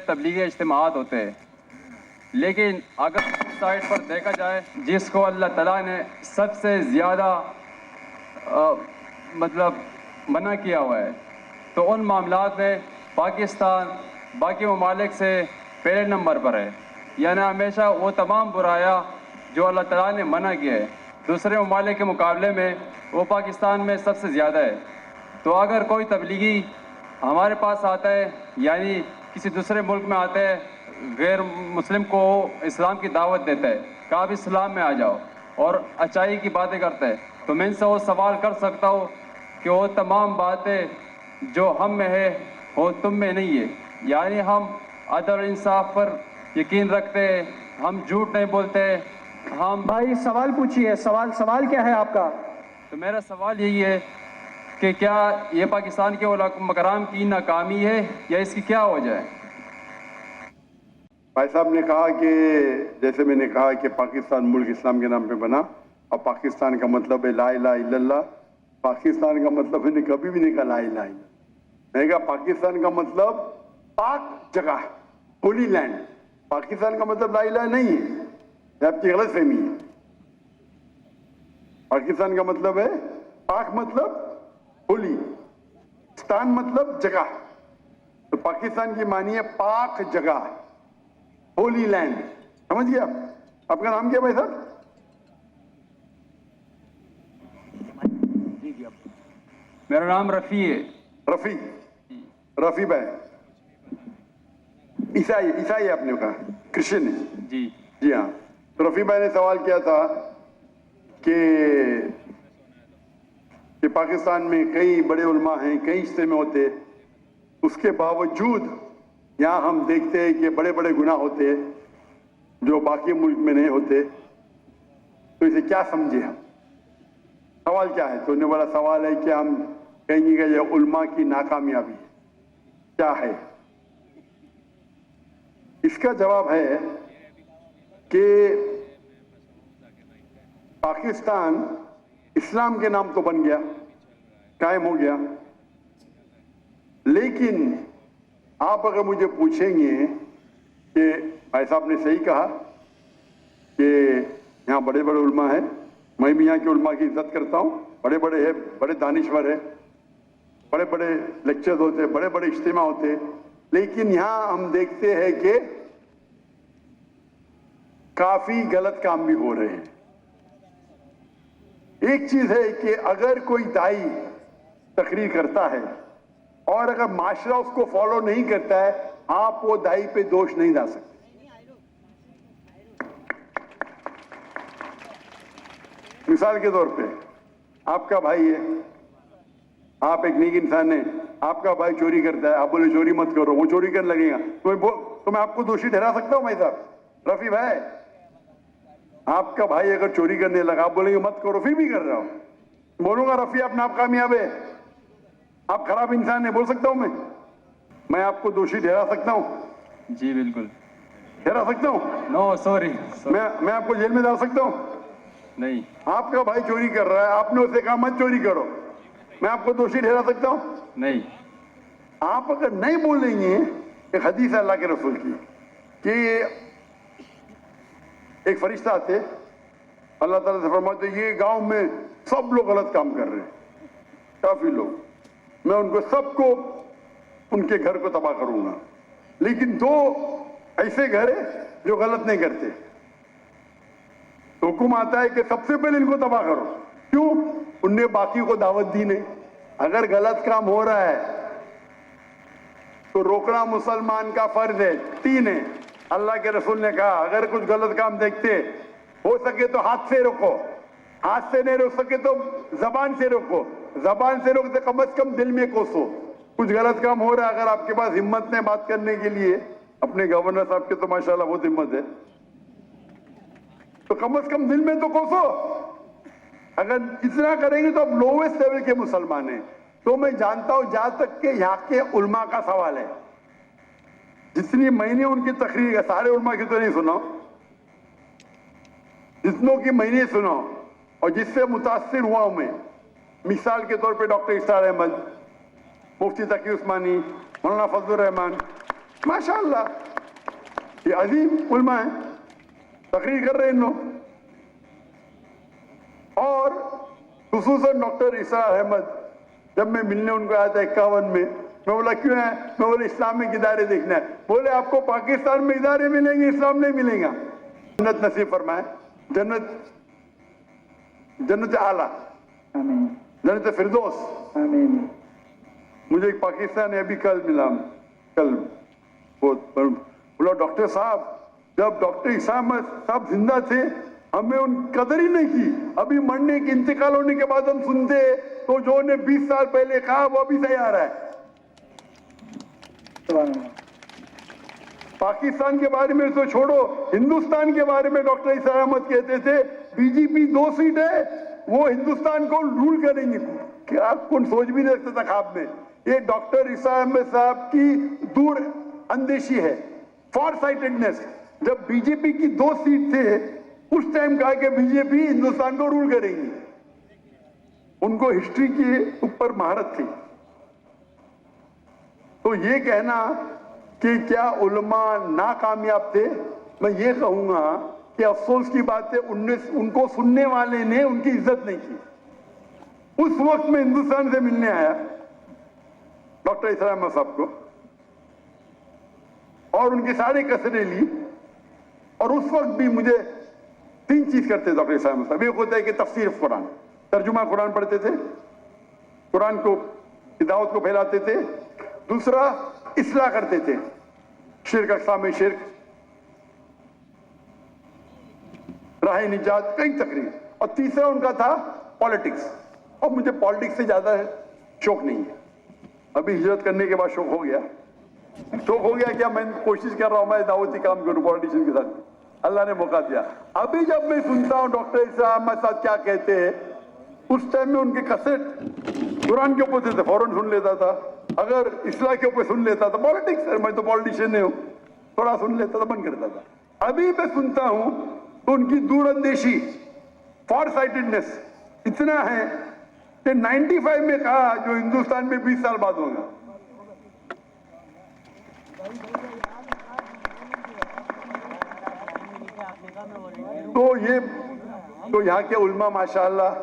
تبلیغی اجتماعات ہوتے ہیں، لیکن اگر سائٹ پر دیکھا جائے جس کو اللہ تعالیٰ نے سب سے زیادہ منع کیا ہوا ہے، تو ان معاملات میں پاکستان باقی ممالک سے پہلے نمبر پر ہے. یعنی ہمیشہ وہ تمام برائیاں جو اللہ تعالیٰ نے منع کیا ہے دوسرے ممالک کے مقابلے میں وہ پاکستان میں سب سے زیادہ ہے. تو اگر کوئی تبلیغی ہمارے پاس آتا ہے، یعنی کسی دوسرے ملک میں آتا ہے، غیر مسلم کو اسلام کی دعوت دیتا ہے کہ آپ اسلام میں آ جاؤ اور اچائی کی باتیں کرتا ہے، تو میں ان سے وہ سوال کر سکتا ہوں کہ وہ تمام باتیں جو ہم میں ہے وہ تم میں نہیں ہے. یعنی ہم عدل اور انصاف پر یقین رکھتے ہیں، ہم جھوٹ نہیں بولتے. ہم بھائی سوال پوچھیے. سوال کیا ہے آپ کا؟ تو میرا سوال یہی ہے کہ کیا یہ پاکستان کے علماء کرام کی ناکامی ہے یا اس کی کیا وجہ ہے؟ بھائی صاحب نے کہا کہ جیسے میں نے کہا کہ پاکستان ملک اسلام کے نام پہ بنا، اور پاکستان کا مطلب ہے لا الہ الا اللہ. پاکستان کا مطلب میں نے کبھی بھی نہیں کہا لا الہ الا اللہ. میں نے کہا پاکستان کا مطلب پاک جگہ، ہولی لینڈ. پاکستان کا مطلب لا الہ نہیں ہے، یہ آپ کی غلط فہمی ہے. پاکستان کا مطلب ہے پاک مطلب ہولی، ستان مطلب جگہ. تو پاکستان کی معنی ہے پاک جگہ، ہولی لینڈ. سمجھ گئے آپ؟ آپ کا نام کیا بھائی صاحب؟ میرا نام رفیع ہے. رفیع بھائی عیسائی آپ نے کہا، کرسچن ہے؟ جی ہاں. تو رفیع بھائی نے سوال کیا تھا کہ پاکستان میں کئی بڑے علماء ہیں، کئی اجتماع ہوتے، اس کے باوجود یہاں ہم دیکھتے ہیں کہ بڑے بڑے گناہ ہوتے جو باقی ملک میں نہیں ہوتے. تو اسے کیا سمجھے ہم؟ سوال کیا ہے؟ تو انہوں نے بڑا سوال ہے کہ ہم کہیں گے کہ یہ علماء کی ناکامیابی کیا ہے. اس کا جواب ہے کہ پاکستان اسلام کے نام تو بن گیا، قائم ہو گیا، لیکن آپ اگر مجھے پوچھیں گے کہ بھائی صاحب نے صحیح کہا کہ یہاں بڑے بڑے علماء ہیں، میں بھی یہاں کے علماء کی عزت کرتا ہوں، بڑے بڑے ہیں، بڑے دانشور ہیں، بڑے بڑے لیکچرز ہوتے، بڑے بڑے اجتماع ہوتے، لیکن یہاں ہم دیکھتے ہیں کہ کافی غلط کام بھی ہو رہے ہیں. ایک چیز ہے کہ اگر کوئی دائی تقریر کرتا ہے اور اگر معاشرہ اس کو فالو نہیں کرتا ہے، آپ وہ دائی پہ دوش نہیں ڈال سکتے. مثال کے طور پہ آپ کا بھائی ہے، آپ ایک نیک انسان ہیں، آپ کا بھائی چوری کرتا ہے، آپ بولے چوری مت کرو، وہ چوری کرنے لگے گا تو میں آپ کو دوشی ٹھہرا سکتا ہوں بھائی صاحب؟ رفیع بھائی، آپ کا بھائی اگر چوری کرنے لگا، آپ بولیں گے مت کرو، پھر بھی کر رہا ہوں، بولوں گا رفیع اپنا آپ کامیاب ہے، آپ خراب انسان ہیں، بول سکتا ہوں میں آپ کو دوشی ٹھہرا سکتا ہوں؟ جی بالکل ٹھہرا سکتا ہوں؟ نو سوری میں آپ کو جیل میں ڈال سکتا ہوں؟ نہیں. آپ کا بھائی چوری کر رہا ہے، آپ نے اسے کہا مت چوری کرو، میں آپ کو دوشی ٹھہرا سکتا ہوں؟ نہیں. آپ اگر نہیں بولیں گے، ایک حدیث ہے اللہ کے رسول کی کہ ایک فرشتہ آتے، اللہ تعالیٰ سے فرماتے یہ گاؤں میں سب لوگ غلط کام کر رہے ہیں، کافی لوگ، میں ان کو سب کو ان کے گھر کو تباہ کروں گا، لیکن دو ایسے گھر ہیں جو غلط نہیں کرتے. حکم آتا ہے کہ سب سے پہلے ان کو تباہ کرو. کیوں؟ ان نے باقی کو دعوت دی نہیں. اگر غلط کام ہو رہا ہے تو روکنا مسلمان کا فرض ہے. 3 ہے. اللہ کے رسول نے کہا اگر کچھ غلط کام دیکھتے ہو سکے تو ہاتھ سے روکو، ہاتھ سے نہیں روک سکے تو زبان سے روکو، زبان سے روکتے کم از کم دل میں کوسو. کچھ غلط کام ہو رہا ہے، اگر آپ کے پاس ہمت نہیں بات کرنے کے لیے، اپنے گورنر صاحب کے تو ماشاءاللہ بہت ہمت ہے، تو کم از کم دل میں تو کوسو. اگر اتنا کریں گے تو آپ لوویسٹ لیول کے مسلمان ہیں. تو میں جانتا ہوں جہاں تک کہ یہاں کے علماء کا سوال ہے، جتنی میں نے ان کی تقریر ہے، سارے علماء کی تو نہیں سنا، جتنوں کی میں نے سنا اور جس سے متاثر ہوا ہوں میں، مثال کے طور پہ ڈاکٹر اسرار احمد، مفتی تقی عثمانی، مولانا فضل الرحمان، माशाअल्लाह, ये अजीम उलमा है, तकरीर कर रहे हैं इन लोग। और खुसूसन डॉक्टर ईसा अहमद, जब मैं मिलने उनको आया था 51 में, मैं बोला क्यों है? मैं बोला इस्लामिक इदारे देखना है। बोले आपको पाकिस्तान में इदारे मिलेंगे, इस्लाम नहीं मिलेगा। जन्नत नसीब फरमाए, जन्नत आला, आमीन जन्नत फिरदौस। आमीन। मुझे एक पाकिस्तानी अभी कल मिला, कल बोला डॉक्टर साहब, जब डॉक्टर ईसा अहमद साहब जिंदा थे हमें उन कदर ही नहीं की, अभी मरने की इंतकाल होने के बाद हम सुनते तो जो ने 20 साल पहले कहा वो अभी सही आ रहा है। सुभान अल्लाह। पाकिस्तान के बारे में तो छोड़ो, हिंदुस्तान के बारे में डॉक्टर ईसा अहमद कहते थे बीजेपी 2 सीट है, वो हिंदुस्तान को रूल करेंगे। क्या कौन सोच भी नहीं सकता था ख्वाब में। ये डॉक्टर ईसा अहमद साहब की दूर अंदेशी है, फॉर साइटेडनेस। जब बीजेपी की 2 सीट थे उस टाइम कहा कि बीजेपी हिंदुस्तान को रूल करेगी। उनको हिस्ट्री के ऊपर महारत थी। तो ये कहना कि क्या उलमा नाकामयाब थे, मैं ये कहूंगा कि अफसोस की बात है उनको सुनने वाले ने उनकी इज्जत नहीं की। उस वक्त में हिंदुस्तान से मिलने आया डॉक्टर ईसा अहमद साहब को और उनकी सारी कसरें ली, और उस वक्त भी मुझे 3 चीज करते डॉक्टर ईसा अहमद साहब। एक होता है कि तफसीर कुरान, तर्जुमा कुरान पढ़ते थे, कुरान को दावत को फैलाते थे। दूसरा इस्लाह करते थे, शिर्क अक़साम शिर्क, राह निजात, कई तकरीर। और तीसरा उनका था पॉलिटिक्स। और मुझे पॉलिटिक्स से ज्यादा शौक नहीं है। अभी हिजरत करने के बाद शौक हो गया। शौक हो गया क्या, मैं कोशिश कर रहा हूं मैं दावती काम करूं पॉलिटिशियन के साथ, अल्लाह ने मौका दिया। अभी जब मैं सुनता हूं डॉक्टर ईसा अहमद साहब क्या कहते हैं, उस टाइम में उनके कैसेट कुरान के ऊपर थे, फौरन सुन लेता था। अगर इस्लाह के ऊपर सुन लेता था, पॉलिटिक्स, मैं तो पॉलिटिशियन नहीं हूं, थोड़ा सुन लेता था, बंद कर देता था। अभी मैं सुनता हूं तो उनकी दूरअंदेशी, फॉर साइटेडनेस इतना है कि 95 में कहा जो हिंदुस्तान में 20 साल बाद होगा। तो यहाँ के उल्मा माशाअल्लाह,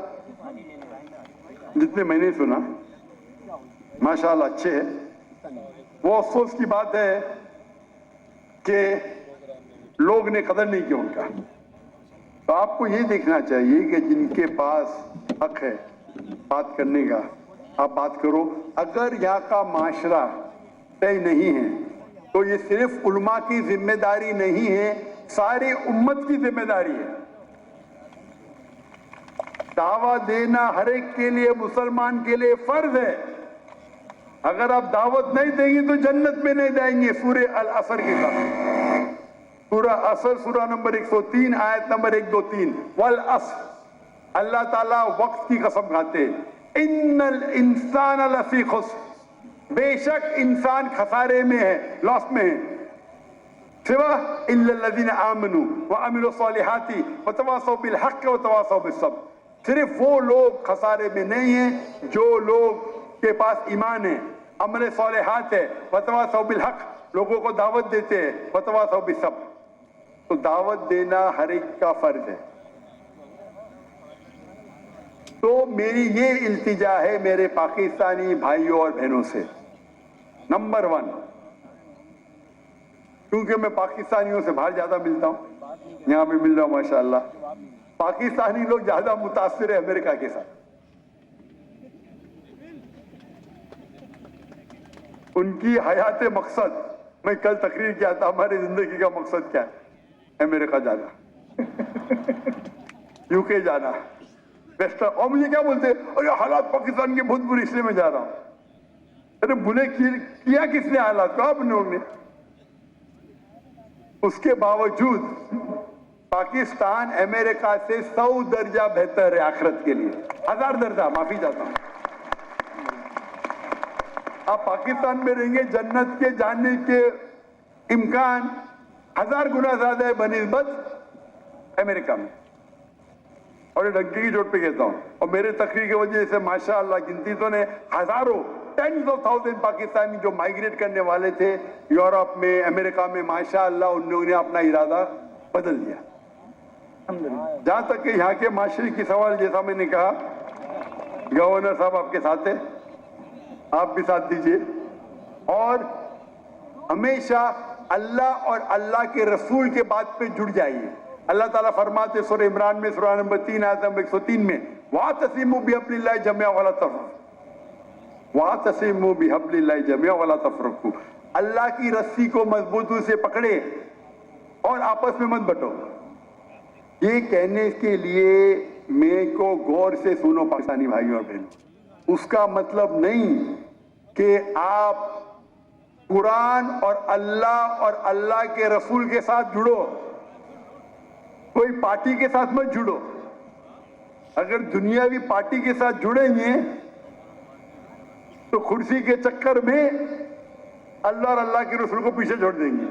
जितने मैंने सुना माशाअल्लाह अच्छे हैं। वो अफसोस की बात है कि लोग ने कदर नहीं किया उनका। तो आपको ये देखना चाहिए कि जिनके पास हक है बात करने का, आप बात करो। अगर यहाँ का माशरा तय नहीं है तो ये सिर्फ उल्मा की जिम्मेदारी नहीं है, सारी उम्मत की जिम्मेदारी है। दावा देना हर एक के लिए, मुसलमान के लिए फर्ज है। अगर आप दावत नहीं देंगे तो जन्नत में नहीं जाएंगे। सूरह अल असर के साथ, सूरह असर, सूरह नंबर 103 आयत नंबर 1, 2, 3। वल असर, अल्लाह ताला वक्त की कसम खाते, इन्नल इंसान लफी खुस्र, बेशक इंसान खसारे में है, लॉस में है। सिवा इल्लल्लज़ीना आमनू व अमिलु सॉलिहाती व तवासौ बिल हक़्क़ व तवासौ बिस सब्र। सिर्फ वो लोग खसारे में नहीं है जो लोग के पास ईमान है, अमल सॉलिहात है, व तवासौ बिल हक़्क़, लोगों को दावत देते हैं, व तवासौ बिस सब्र। तो दावत देना हर एक का फर्ज है। तो मेरी ये इल्तिजा है मेरे पाकिस्तानी भाइयों और बहनों से, नंबर 1, क्योंकि मैं पाकिस्तानियों से बाहर ज्यादा मिलता हूं, यहां भी मिल रहा हूं माशाअल्लाह। पाकिस्तानी लोग ज्यादा मुतासिर है अमेरिका के साथ। उनकी हयात मकसद, मैं कल तकरीर किया था, हमारी जिंदगी का मकसद क्या है? अमेरिका जाना, यूके जाना, वेस्टर्न। और मुझे क्या बोलते, अरे हालात पाकिस्तान के बहुत बुरे, इसलिए मैं जा रहा हूं। अरे बुरे किया किसने हालात को? आप लोगों ने। उसके बावजूद पाकिस्तान अमेरिका से 100 दर्जा बेहतर है आखिरत के लिए, 1000 दर्जा, माफी चाहता हूं। आप पाकिस्तान में रहेंगे, जन्नत के जाने के इम्कान 1000 गुना ज्यादा है बनिस्बत अमेरिका में। और ये ढंकी की चोट पे कहता हूं, और मेरे तकरीर की वजह से माशाअल्लाह गिनती तो ने हजारों टेंस ऑफ थाउजेंड पाकिस्तानी जो माइग्रेट करने वाले थे यूरोप में, अमेरिका में, माशाअल्लाह उन्होंने अपना इरादा बदल दिया। जहां तक कि यहाँ के माशरे की सवाल, जैसा मैंने कहा, गवर्नर साहब आपके साथ है, आप भी साथ दीजिए और हमेशा अल्लाह और अल्लाह के रसूल के बात पे जुड़ जाइए। अल्लाह ताला फरमाते सूरह इमरान में, सूरह नंबर 3 आयत नंबर 103 में, वातसिमू बिहब्लिल्लाहि जमीअन वला तफरकू, वातसिमू बिहब्लिल्लाहि जमीअन वला तफरकू, अल्लाह की रस्सी को मजबूती से पकड़े और आपस में मत बंटो। ये कहने के लिए मेरे को गौर से सुनो पाकिस्तानी भाइयों और बहनों, उसका मतलब नहीं कि आप कुरान और अल्लाह के रसूल के साथ जुड़ो, कोई पार्टी के साथ मत जुड़ो। अगर दुनियावी पार्टी के साथ जुड़ेंगे तो कुर्सी के चक्कर में अल्लाह और अल्लाह के रसूल को पीछे छोड़ देंगे।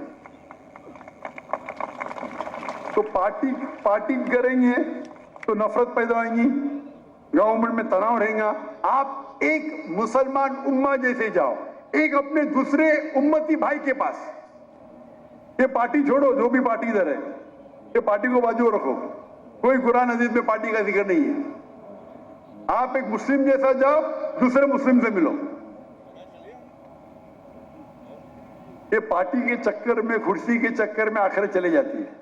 तो पार्टी करेंगे तो नफरत पैदा होगी, गवर्नमेंट में तनाव रहेगा। आप एक मुसलमान उम्मा जैसे जाओ, एक अपने दूसरे उम्मती भाई के पास, ये पार्टी छोड़ो, जो भी पार्टी इधर है, ये पार्टी को बाजू रखो, कोई कुरान हदीस में पार्टी का जिक्र नहीं है। आप एक मुस्लिम जैसा जाओ, दूसरे मुस्लिम से मिलो। ये पार्टी के चक्कर में, कुर्सी के चक्कर में आखिरत चले जाती है।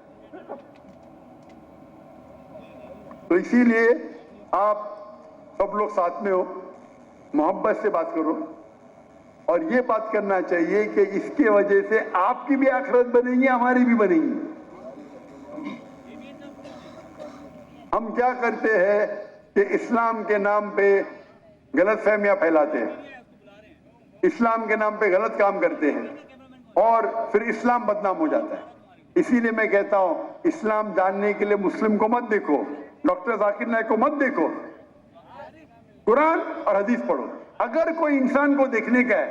तो इसीलिए आप सब लोग साथ में हो, मोहब्बत से बात करो और ये बात करना चाहिए कि इसके वजह से आपकी भी आखिरत बनेगी, हमारी भी बनेगी। हम क्या करते हैं कि इस्लाम के नाम पे गलतफहमियां फैलाते हैं, इस्लाम के नाम पे गलत काम करते हैं और फिर इस्लाम बदनाम हो जाता है। इसीलिए मैं कहता हूं, इस्लाम जानने के लिए मुस्लिम को मत देखो, डॉक्टर जाकिर नाइक को मत देखो, कुरान और हदीस पढ़ो। अगर कोई इंसान को देखने का है,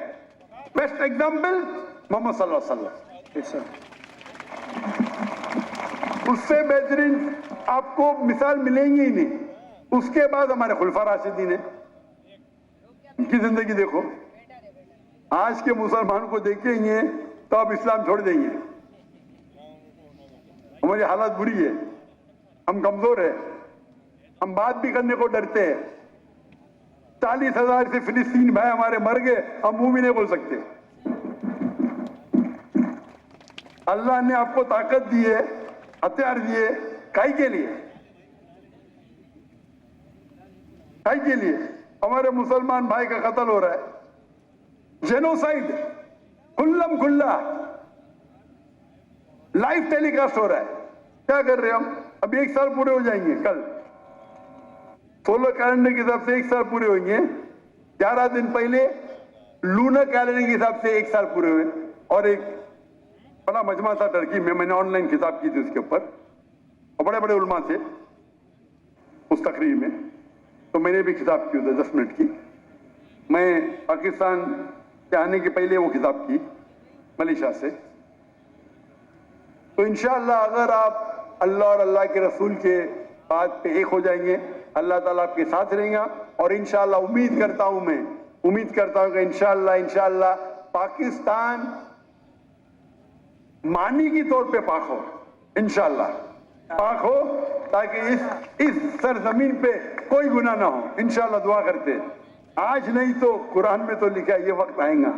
बेस्ट एग्जाम्पल मोहम्मद सल्लल्लाहु अलैहि वसल्लम, उससे बेहतरीन आपको मिसाल मिलेंगी ही नहीं। उसके बाद हमारे खुलफा राशिदीन है, उनकी जिंदगी देखो। आज के मुसलमान को देखेंगे तो आप इस्लाम छोड़ देंगे। हमारी हालत बुरी है, हम कमजोर है, हम बात भी करने को डरते हैं। 40,000 से फिलिस्तीन भाई हमारे मर गए, हम मुंह भी नहीं बोल सकते। अल्लाह ने आपको ताकत दी है, हथियार दिए, काहे के लिए? काहे के लिए? हमारे मुसलमान भाई का कत्ल हो रहा है, जेनोसाइड खुल्लम खुल्ला लाइव टेलीकास्ट हो रहा है। क्या कर रहे हैं हम? अभी 1 साल पूरे हो जाएंगे कल, सोलर कैलेंडर के हिसाब से 1 साल पूरे होंगे। 11 दिन पहले लूनर कैलेंडर के हिसाब से 1 साल पूरे हुए। और एक बड़ा मजमा था टर्की में, मैंने ऑनलाइन किताब की थी उसके ऊपर, और बड़े बड़े उलमा थे उस तकरीर में, तो मैंने भी किताब की उधर 10 मिनट की। मैं पाकिस्तान के आने के पहले वो किताब की मलेशिया से। तो इंशाअल्लाह अगर आप अल्लाह और अल्लाह के रसूल के बात पे एक हो जाएंगे, अल्लाह ताला आपके साथ रहेगा। और इंशाअल्लाह उम्मीद करता हूं कि इंशाअल्लाह पाकिस्तान मानी की तौर पे पाक हो, इंशाअल्लाह पाक हो, ताकि इस सरजमीन पे कोई गुनाह ना हो। इंशाअल्लाह दुआ करते हैं। आज नहीं तो कुरान में तो लिखा है ये वक्त आएगा,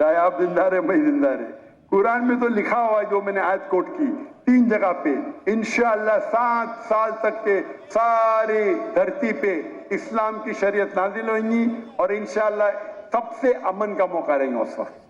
चाहे आप जिंदा रहे मैं जिंदा रहे। कुरान में तो लिखा हुआ है, जो मैंने आयत कोट की 3 जगह पे, इंशाअल्लाह 7 साल तक के सारी धरती पे इस्लाम की शरीयत नाजिल होगी और इंशाअल्लाह सबसे अमन का मौका रहेगा उस वक्त।